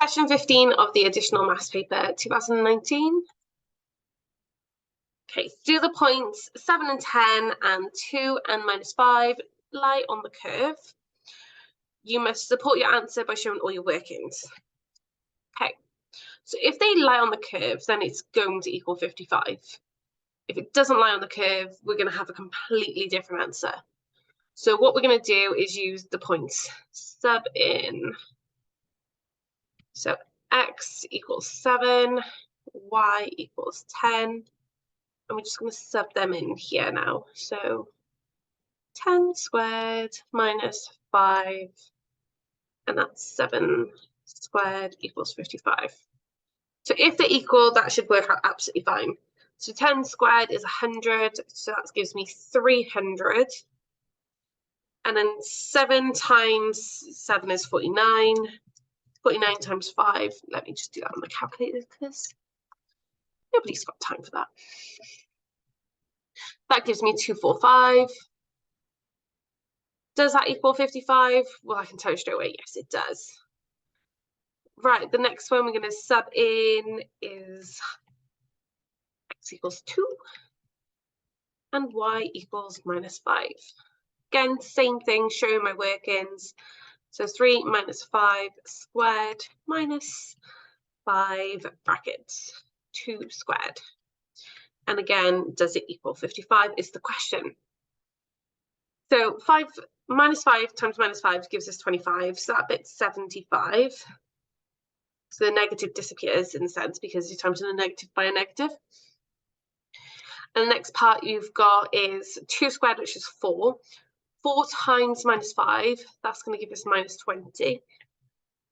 Question 15 of the additional maths paper 2019. Okay, do the points 7 and 10 and 2 and -5 lie on the curve? You must support your answer by showing all your workings. Okay, so if they lie on the curve, then it's going to equal 55. If it doesn't lie on the curve, we're going to have a completely different answer. So what we're going to do is use the points. Sub in. So x equals 7, y equals 10. And we're just going to sub them in here now. So 10 squared minus 5, and that's 7 squared equals 55. So if they're equal, that should work out absolutely fine. So 10 squared is 100, so that gives me 300. And then 7 times 7 is 49. 49 times 5, let me just do that on the calculator because nobody's got time for that. That gives me 245. Does that equal 55? Well, I can tell you straight away, yes, it does. Right, the next one we're going to sub in is x equals 2 and y equals -5. Again, same thing, showing my workings. So 3 minus 5 squared minus 5 brackets, 2 squared. And again, does it equal 55 is the question. So 5 minus 5 times -5 gives us 25, so that bit's 75. So the negative disappears in a sense because you're times a negative by a negative. And the next part you've got is 2 squared, which is 4. 4 times -5, that's going to give us -20.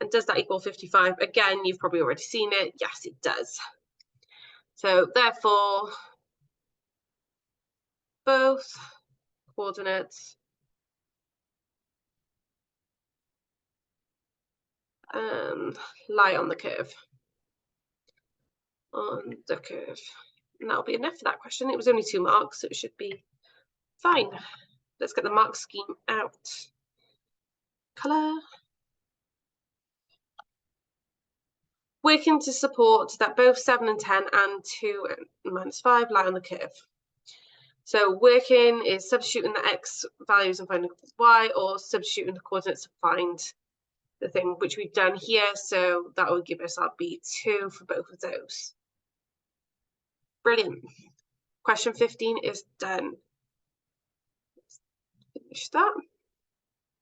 And does that equal 55? Again, you've probably already seen it. Yes, it does. So therefore, both coordinates lie on the curve. On the curve. And that'll be enough for that question. It was only 2 marks, so it should be fine. Let's get the mark scheme out. Colour. Working to support that both 7 and 10 and 2 and -5 lie on the curve. So working is substituting the x values and finding y, or substituting the coordinates to find the thing, which we've done here. So that will give us our B2 for both of those. Brilliant. Question 15 is done. Let's finish that.